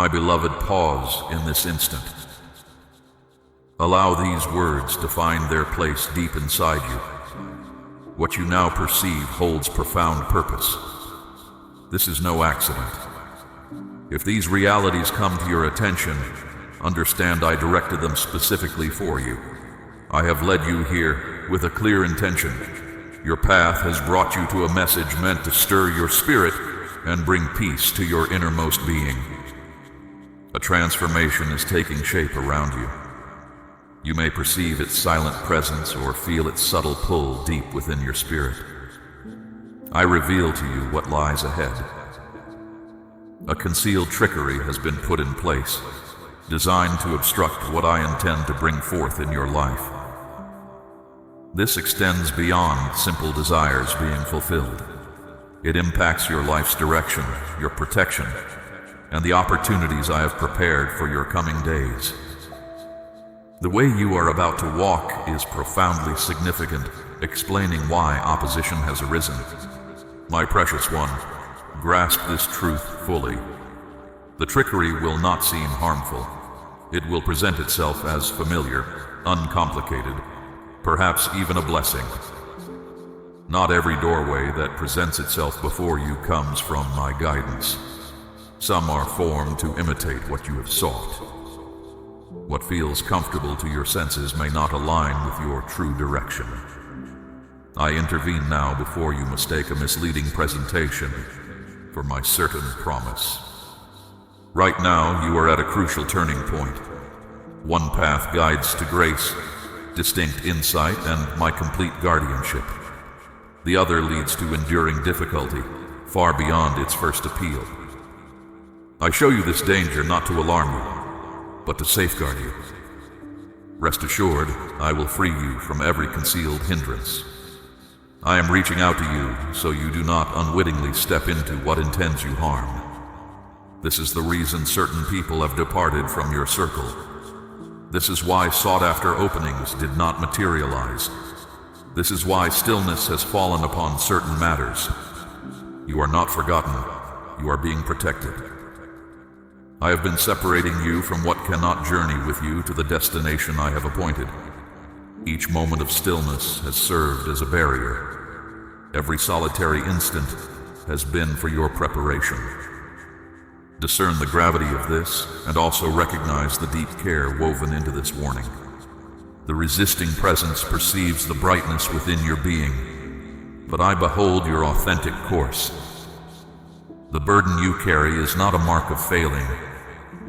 My beloved, pause in this instant. Allow these words to find their place deep inside you. What you now perceive holds profound purpose. This is no accident. If these realities come to your attention, understand I directed them specifically for you. I have led you here with a clear intention. Your path has brought you to a message meant to stir your spirit and bring peace to your innermost being. A transformation is taking shape around you. You may perceive its silent presence or feel its subtle pull deep within your spirit. I reveal to you what lies ahead. A concealed trickery has been put in place, designed to obstruct what I intend to bring forth in your life. This extends beyond simple desires being fulfilled. It impacts your life's direction, your protection, and the opportunities I have prepared for your coming days. The way you are about to walk is profoundly significant, explaining why opposition has arisen. My precious one, grasp this truth fully. The trickery will not seem harmful. It will present itself as familiar, uncomplicated, perhaps even a blessing. Not every doorway that presents itself before you comes from my guidance. Some are formed to imitate what you have sought. What feels comfortable to your senses may not align with your true direction. I intervene now before you mistake a misleading presentation for my certain promise. Right now, you are at a crucial turning point. One path guides to grace, distinct insight, and my complete guardianship. The other leads to enduring difficulty, far beyond its first appeal. I show you this danger not to alarm you, but to safeguard you. Rest assured, I will free you from every concealed hindrance. I am reaching out to you so you do not unwittingly step into what intends you harm. This is the reason certain people have departed from your circle. This is why sought-after openings did not materialize. This is why stillness has fallen upon certain matters. You are not forgotten. You are being protected. I have been separating you from what cannot journey with you to the destination I have appointed. Each moment of stillness has served as a barrier. Every solitary instant has been for your preparation. Discern the gravity of this, and also recognize the deep care woven into this warning. The resisting presence perceives the brightness within your being, but I behold your authentic course. The burden you carry is not a mark of failing.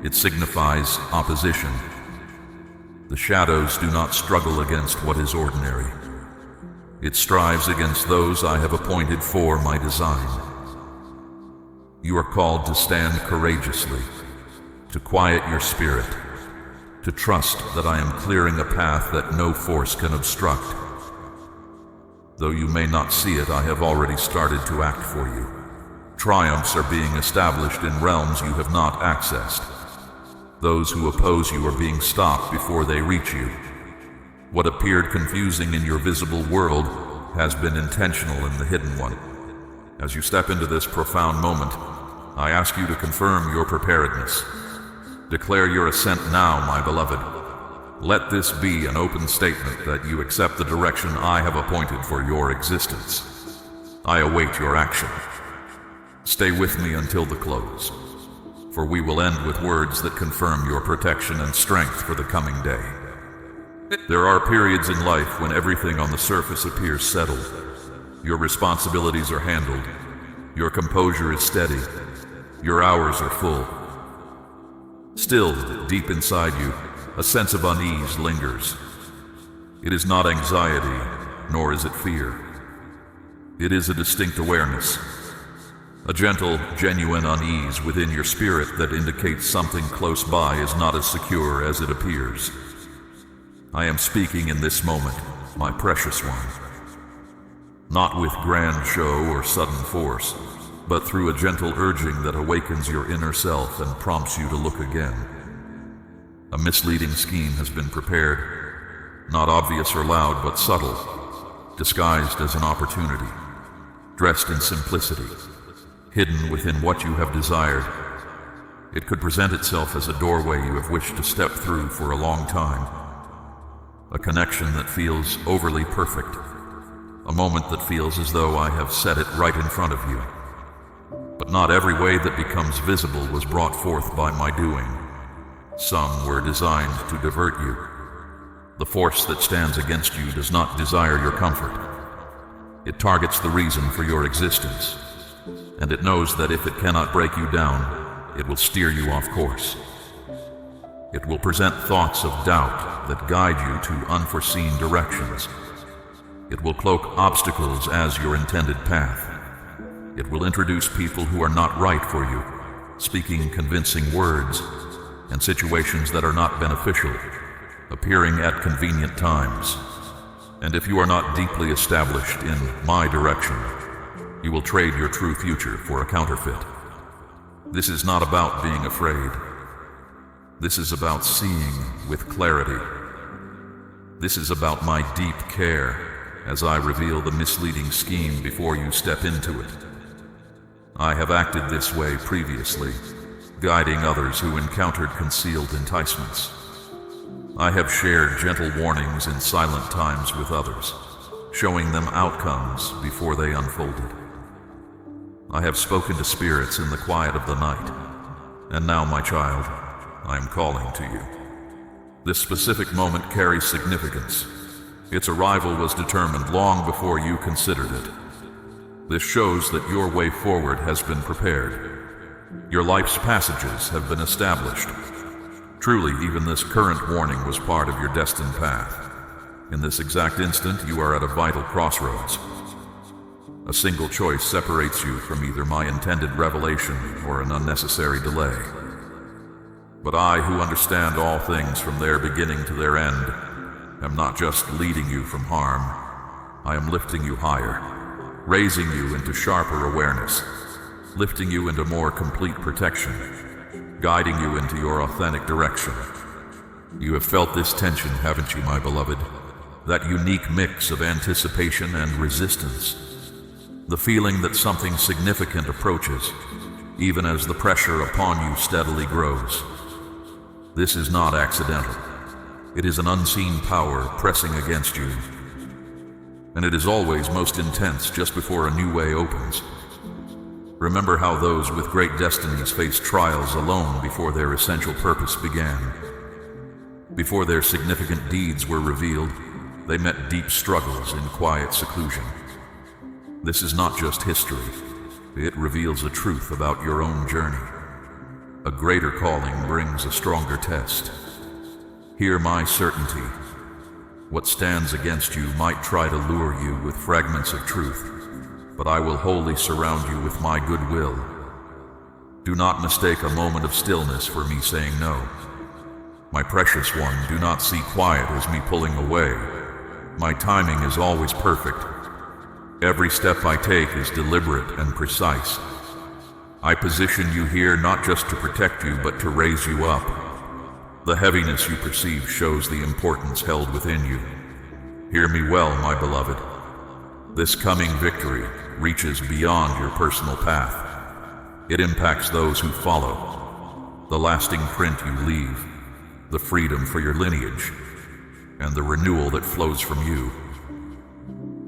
It signifies opposition. The shadows do not struggle against what is ordinary. It strives against those I have appointed for my design. You are called to stand courageously, to quiet your spirit, to trust that I am clearing a path that no force can obstruct. Though you may not see it, I have already started to act for you. Triumphs are being established in realms you have not accessed. Those who oppose you are being stopped before they reach you. What appeared confusing in your visible world has been intentional in the hidden one. As you step into this profound moment, I ask you to confirm your preparedness. Declare your assent now, my beloved. Let this be an open statement that you accept the direction I have appointed for your existence. I await your action. Stay with me until the close, for we will end with words that confirm your protection and strength for the coming day. There are periods in life when everything on the surface appears settled. Your responsibilities are handled. Your composure is steady. Your hours are full. Still, deep inside you, a sense of unease lingers. It is not anxiety, nor is it fear. It is a distinct awareness. A gentle, genuine unease within your spirit that indicates something close by is not as secure as it appears. I am speaking in this moment, my precious one. Not with grand show or sudden force, but through a gentle urging that awakens your inner self and prompts you to look again. A misleading scheme has been prepared, not obvious or loud, but subtle, disguised as an opportunity, dressed in simplicity, hidden within what you have desired. It could present itself as a doorway you have wished to step through for a long time. A connection that feels overly perfect. A moment that feels as though I have set it right in front of you. But not every way that becomes visible was brought forth by my doing. Some were designed to divert you. The force that stands against you does not desire your comfort. It targets the reason for your existence, and it knows that if it cannot break you down, it will steer you off course. It will present thoughts of doubt that guide you to unforeseen directions. It will cloak obstacles as your intended path. It will introduce people who are not right for you, speaking convincing words, and situations that are not beneficial, appearing at convenient times. And if you are not deeply established in my direction, you will trade your true future for a counterfeit. This is not about being afraid. This is about seeing with clarity. This is about my deep care as I reveal the misleading scheme before you step into it. I have acted this way previously, guiding others who encountered concealed enticements. I have shared gentle warnings in silent times with others, showing them outcomes before they unfolded. I have spoken to spirits in the quiet of the night, and now, my child, I am calling to you. This specific moment carries significance. Its arrival was determined long before you considered it. This shows that your way forward has been prepared. Your life's passages have been established. Truly, even this current warning was part of your destined path. In this exact instant, you are at a vital crossroads. A single choice separates you from either my intended revelation or an unnecessary delay. But I, who understand all things from their beginning to their end, am not just leading you from harm. I am lifting you higher, raising you into sharper awareness, lifting you into more complete protection, guiding you into your authentic direction. You have felt this tension, haven't you, my beloved? That unique mix of anticipation and resistance. The feeling that something significant approaches, even as the pressure upon you steadily grows. This is not accidental. It is an unseen power pressing against you. And it is always most intense just before a new way opens. Remember how those with great destinies faced trials alone before their essential purpose began. Before their significant deeds were revealed, they met deep struggles in quiet seclusion. This is not just history. It reveals a truth about your own journey. A greater calling brings a stronger test. Hear my certainty. What stands against you might try to lure you with fragments of truth, but I will wholly surround you with my goodwill. Do not mistake a moment of stillness for me saying no. My precious one, do not see quiet as me pulling away. My timing is always perfect. Every step I take is deliberate and precise. I position you here not just to protect you, but to raise you up. The heaviness you perceive shows the importance held within you. Hear me well, my beloved. This coming victory reaches beyond your personal path. It impacts those who follow, the lasting print you leave, the freedom for your lineage, and the renewal that flows from you.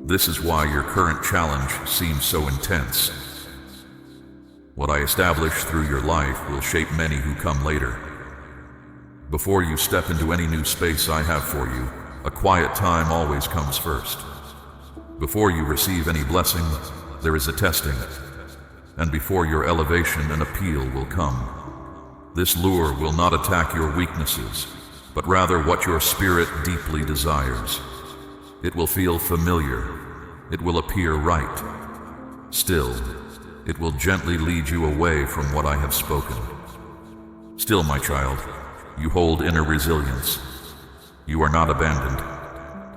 This is why your current challenge seems so intense. What I establish through your life will shape many who come later. Before you step into any new space I have for you, a quiet time always comes first. Before you receive any blessing, there is a testing. And before your elevation, an appeal will come. This lure will not attack your weaknesses, but rather what your spirit deeply desires. It will feel familiar. It will appear right. Still, it will gently lead you away from what I have spoken. Still, my child, you hold inner resilience. You are not abandoned.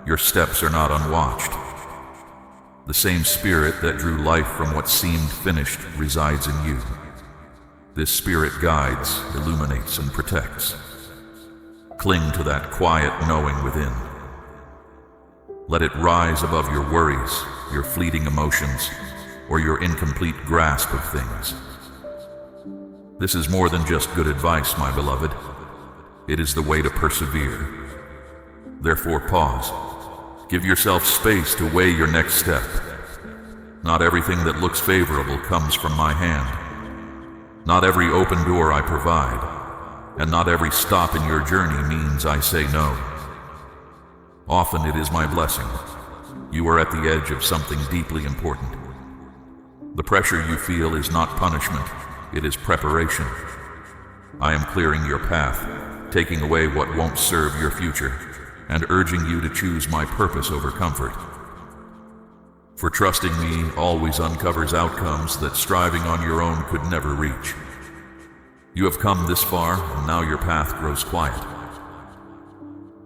Your steps are not unwatched. The same spirit that drew life from what seemed finished resides in you. This spirit guides, illuminates, and protects. Cling to that quiet knowing within. Let it rise above your worries, your fleeting emotions, or your incomplete grasp of things. This is more than just good advice, my beloved. It is the way to persevere. Therefore, pause. Give yourself space to weigh your next step. Not everything that looks favorable comes from my hand. Not every open door I provide, and not every stop in your journey means I say no. Often it is my blessing. You are at the edge of something deeply important. The pressure you feel is not punishment, it is preparation. I am clearing your path, taking away what won't serve your future, and urging you to choose my purpose over comfort. For trusting me always uncovers outcomes that striving on your own could never reach. You have come this far, and now your path grows quiet.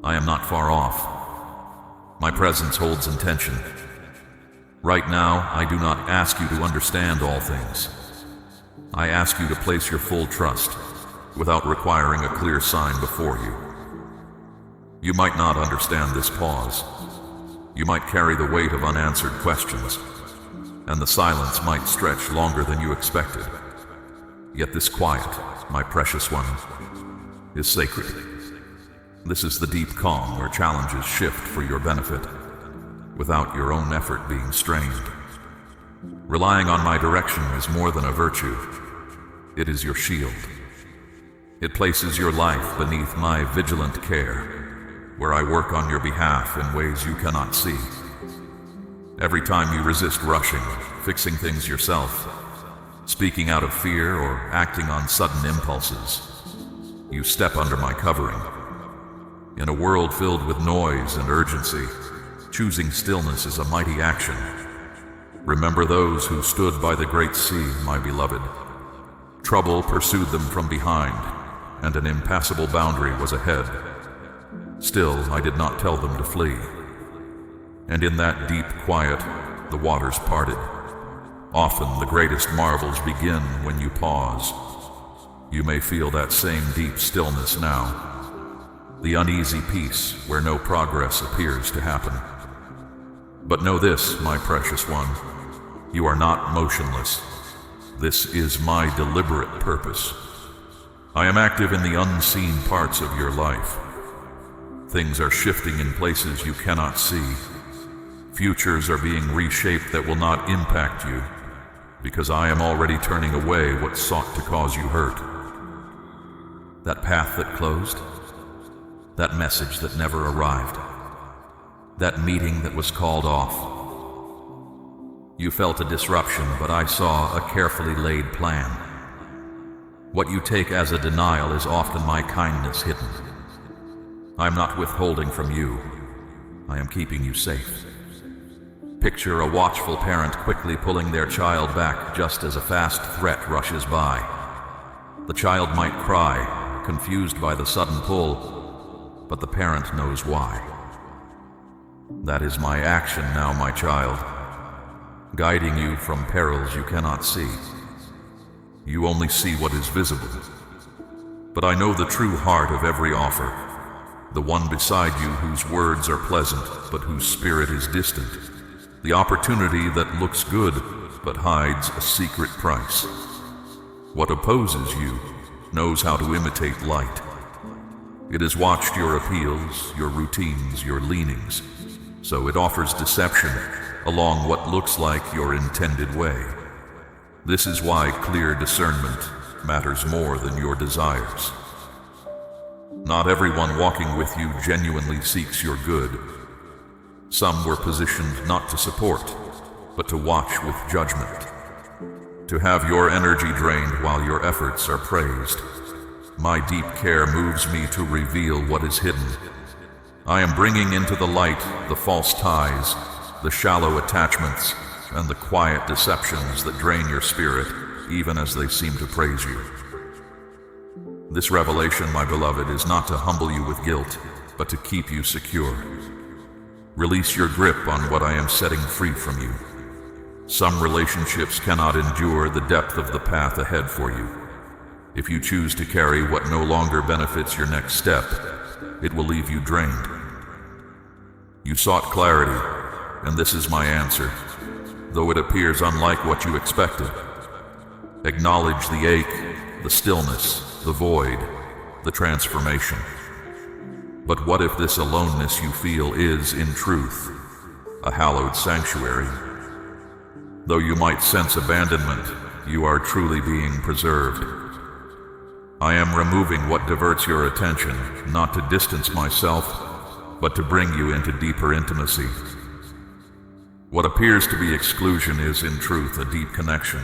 I am not far off. My presence holds intention. Right now, I do not ask you to understand all things. I ask you to place your full trust, without requiring a clear sign before you. You might not understand this pause. You might carry the weight of unanswered questions, and the silence might stretch longer than you expected. Yet this quiet, my precious one, is sacred. This is the deep calm where challenges shift for your benefit, without your own effort being strained. Relying on my direction is more than a virtue. It is your shield. It places your life beneath my vigilant care, where I work on your behalf in ways you cannot see. Every time you resist rushing, fixing things yourself, speaking out of fear or acting on sudden impulses, you step under my covering. In a world filled with noise and urgency, choosing stillness is a mighty action. Remember those who stood by the great sea, my beloved. Trouble pursued them from behind, and an impassable boundary was ahead. Still, I did not tell them to flee. And in that deep quiet, the waters parted. Often the greatest marvels begin when you pause. You may feel that same deep stillness now. The uneasy peace where no progress appears to happen. But know this, my precious one, you are not motionless. This is my deliberate purpose. I am active in the unseen parts of your life. Things are shifting in places you cannot see. Futures are being reshaped that will not impact you, because I am already turning away what sought to cause you hurt. That path that closed, that message that never arrived, that meeting that was called off. You felt a disruption, but I saw a carefully laid plan. What you take as a denial is often my kindness hidden. I am not withholding from you. I am keeping you safe. Picture a watchful parent quickly pulling their child back just as a fast threat rushes by. The child might cry, confused by the sudden pull, but the parent knows why. That is my action now, my child, guiding you from perils you cannot see. You only see what is visible, but I know the true heart of every offer, the one beside you whose words are pleasant but whose spirit is distant, the opportunity that looks good but hides a secret price. What opposes you knows how to imitate light. It has watched your appeals, your routines, your leanings, so it offers deception along what looks like your intended way. This is why clear discernment matters more than your desires. Not everyone walking with you genuinely seeks your good. Some were positioned not to support, but to watch with judgment, to have your energy drained while your efforts are praised. My deep care moves me to reveal what is hidden. I am bringing into the light the false ties, the shallow attachments, and the quiet deceptions that drain your spirit, even as they seem to praise you. This revelation, my beloved, is not to humble you with guilt, but to keep you secure. Release your grip on what I am setting free from you. Some relationships cannot endure the depth of the path ahead for you. If you choose to carry what no longer benefits your next step, it will leave you drained. You sought clarity, and this is my answer, though it appears unlike what you expected. Acknowledge the ache, the stillness, the void, the transformation. But what if this aloneness you feel is, in truth, a hallowed sanctuary? Though you might sense abandonment, you are truly being preserved. I am removing what diverts your attention, not to distance myself, but to bring you into deeper intimacy. What appears to be exclusion is, in truth, a deep connection.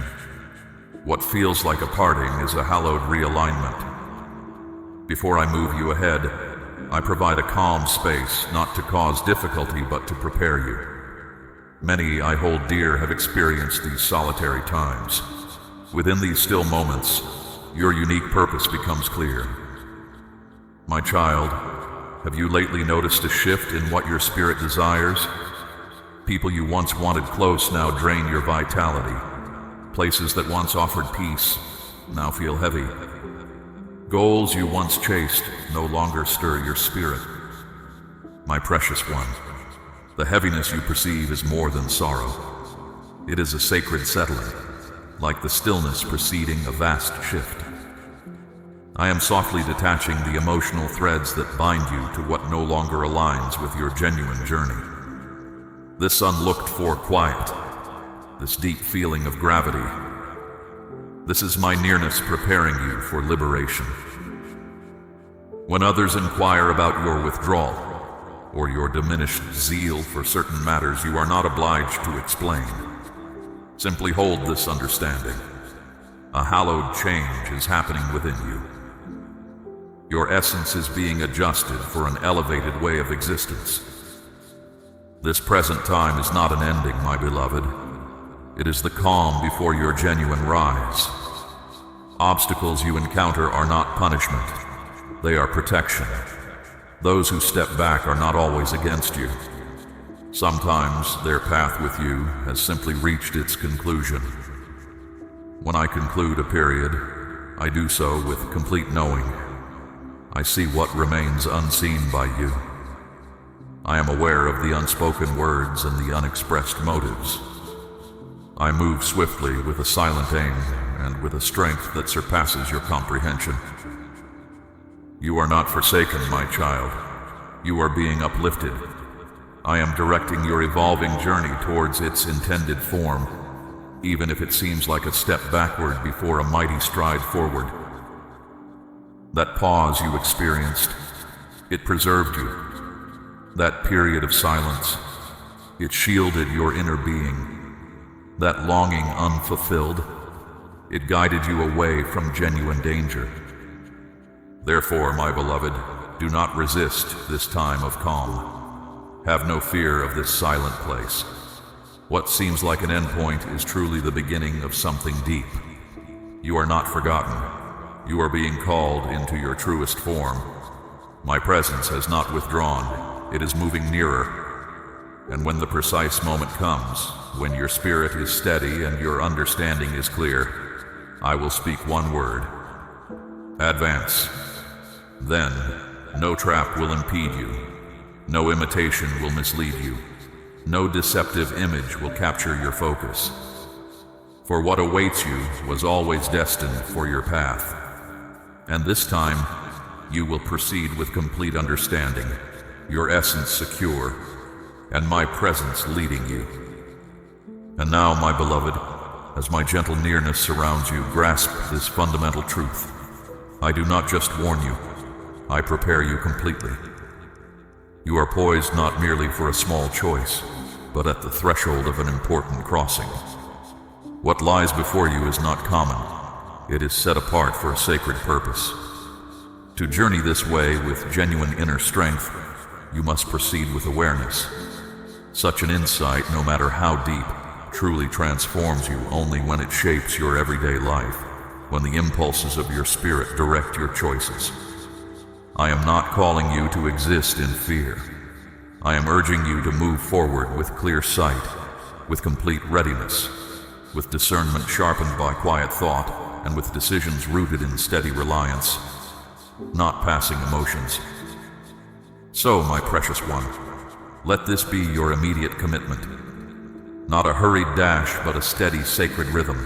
What feels like a parting is a hallowed realignment. Before I move you ahead, I provide a calm space, not to cause difficulty, but to prepare you. Many I hold dear have experienced these solitary times. Within these still moments, your unique purpose becomes clear. My child, have you lately noticed a shift in what your spirit desires? People you once wanted close now drain your vitality. Places that once offered peace now feel heavy. Goals you once chased no longer stir your spirit. My precious one, the heaviness you perceive is more than sorrow. It is a sacred settling, like the stillness preceding a vast shift. I am softly detaching the emotional threads that bind you to what no longer aligns with your genuine journey. This unlooked-for quiet, this deep feeling of gravity, this is my nearness preparing you for liberation. When others inquire about your withdrawal or your diminished zeal for certain matters, you are not obliged to explain. Simply hold this understanding. A hallowed change is happening within you. Your essence is being adjusted for an elevated way of existence. This present time is not an ending, my beloved. It is the calm before your genuine rise. Obstacles you encounter are not punishment. They are protection. Those who step back are not always against you. Sometimes their path with you has simply reached its conclusion. When I conclude a period, I do so with complete knowing. I see what remains unseen by you. I am aware of the unspoken words and the unexpressed motives. I move swiftly with a silent aim and with a strength that surpasses your comprehension. You are not forsaken, my child. You are being uplifted. I am directing your evolving journey towards its intended form, even if it seems like a step backward before a mighty stride forward. That pause you experienced, it preserved you. That period of silence, it shielded your inner being. That longing unfulfilled, it guided you away from genuine danger. Therefore, my beloved, do not resist this time of calm. Have no fear of this silent place. What seems like an endpoint is truly the beginning of something deep. You are not forgotten. You are being called into your truest form. My presence has not withdrawn. It is moving nearer. And when the precise moment comes, when your spirit is steady and your understanding is clear, I will speak one word. Advance. Then, no trap will impede you. No imitation will mislead you. No deceptive image will capture your focus. For what awaits you was always destined for your path. And this time, you will proceed with complete understanding, your essence secure, and my presence leading you. And now, my beloved, as my gentle nearness surrounds you, grasp this fundamental truth. I do not just warn you, I prepare you completely. You are poised not merely for a small choice, but at the threshold of an important crossing. What lies before you is not common. It is set apart for a sacred purpose. To journey this way with genuine inner strength, you must proceed with awareness. Such an insight, no matter how deep, truly transforms you only when it shapes your everyday life, when the impulses of your spirit direct your choices. I am not calling you to exist in fear. I am urging you to move forward with clear sight, with complete readiness, with discernment sharpened by quiet thought, and with decisions rooted in steady reliance, not passing emotions. So, my precious one, let this be your immediate commitment. Not a hurried dash, but a steady, sacred rhythm.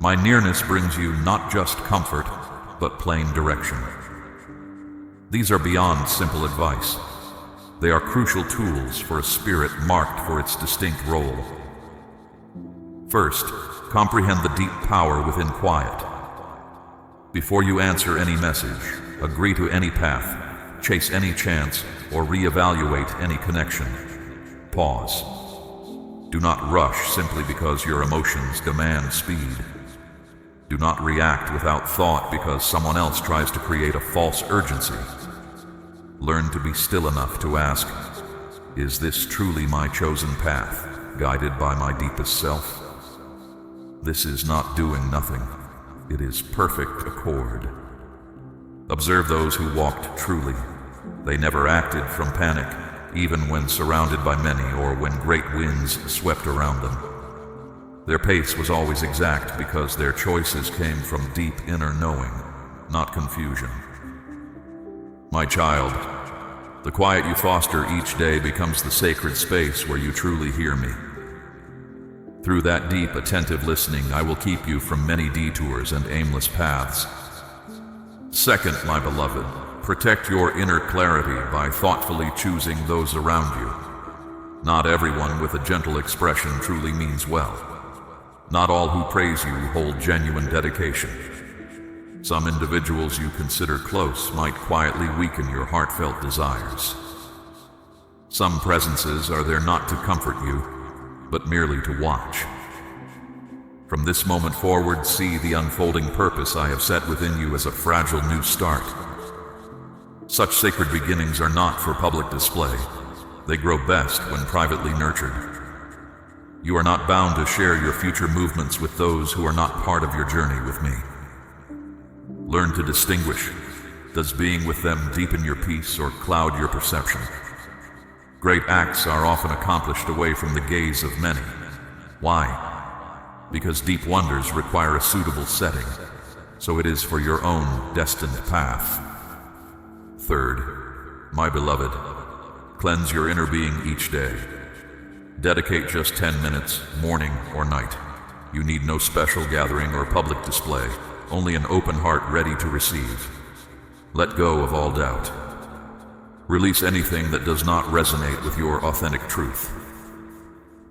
My nearness brings you not just comfort, but plain direction. These are beyond simple advice. They are crucial tools for a spirit marked for its distinct role. First, comprehend the deep power within quiet. Before you answer any message, agree to any path, chase any chance, or reevaluate any connection, pause. Do not rush simply because your emotions demand speed. Do not react without thought because someone else tries to create a false urgency. Learn to be still enough to ask, is this truly my chosen path, guided by my deepest self? This is not doing nothing. It is perfect accord. Observe those who walked truly. They never acted from panic, even when surrounded by many or when great winds swept around them. Their pace was always exact because their choices came from deep inner knowing, not confusion. My child, the quiet you foster each day becomes the sacred space where you truly hear me. Through that deep, attentive listening, I will keep you from many detours and aimless paths. Second, my beloved, protect your inner clarity by thoughtfully choosing those around you. Not everyone with a gentle expression truly means well. Not all who praise you hold genuine dedication. Some individuals you consider close might quietly weaken your heartfelt desires. Some presences are there not to comfort you, but merely to watch. From this moment forward, see the unfolding purpose I have set within you as a fragile new start. Such sacred beginnings are not for public display. They grow best when privately nurtured. You are not bound to share your future movements with those who are not part of your journey with me. Learn to distinguish. Does being with them deepen your peace or cloud your perception? Great acts are often accomplished away from the gaze of many. Why? Because deep wonders require a suitable setting, so it is for your own destined path. Third, my beloved, cleanse your inner being each day. Dedicate just 10 minutes, morning or night. You need no special gathering or public display, only an open heart ready to receive. Let go of all doubt. Release anything that does not resonate with your authentic truth.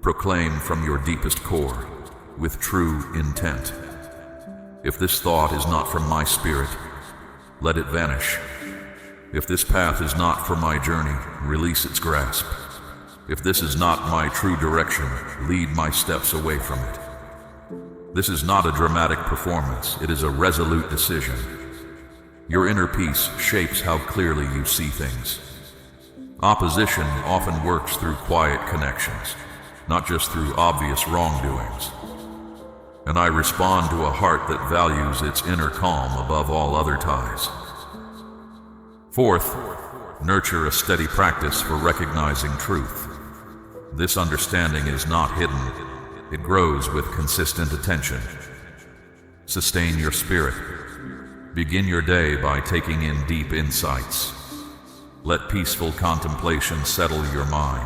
Proclaim from your deepest core, with true intent. If this thought is not from my spirit, let it vanish. If this path is not for my journey, release its grasp. If this is not my true direction, lead my steps away from it. This is not a dramatic performance, it is a resolute decision. Your inner peace shapes how clearly you see things. Opposition often works through quiet connections, not just through obvious wrongdoings. And I respond to a heart that values its inner calm above all other ties. Fourth, nurture a steady practice for recognizing truth. This understanding is not hidden. It grows with consistent attention. Sustain your spirit. Begin your day by taking in deep insights. Let peaceful contemplation settle your mind.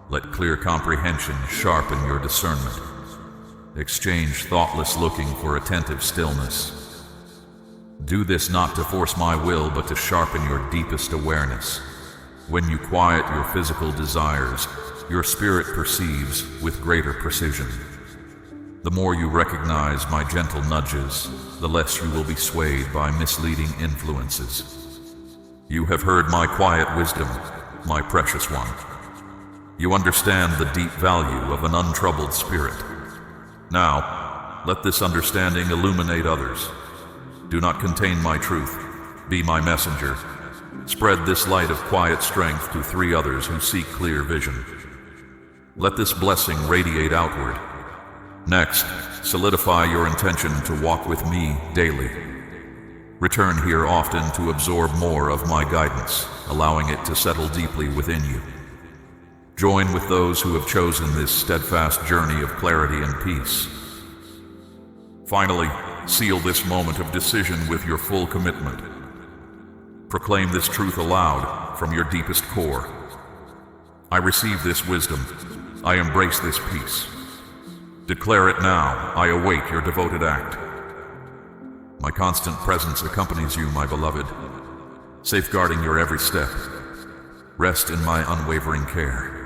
Let clear comprehension sharpen your discernment. Exchange thoughtless looking for attentive stillness. Do this not to force my will, but to sharpen your deepest awareness. When you quiet your physical desires, your spirit perceives with greater precision. The more you recognize my gentle nudges, the less you will be swayed by misleading influences. You have heard my quiet wisdom, my precious one. You understand the deep value of an untroubled spirit. Now, let this understanding illuminate others. Do not contain my truth. Be my messenger. Spread this light of quiet strength to 3 others who seek clear vision. Let this blessing radiate outward. Next, solidify your intention to walk with me daily. Return here often to absorb more of my guidance, allowing it to settle deeply within you. Join with those who have chosen this steadfast journey of clarity and peace. Finally, seal this moment of decision with your full commitment. Proclaim this truth aloud from your deepest core. I receive this wisdom. I embrace this peace. Declare it now. I await your devoted act. My constant presence accompanies you, my beloved, safeguarding your every step. Rest in my unwavering care.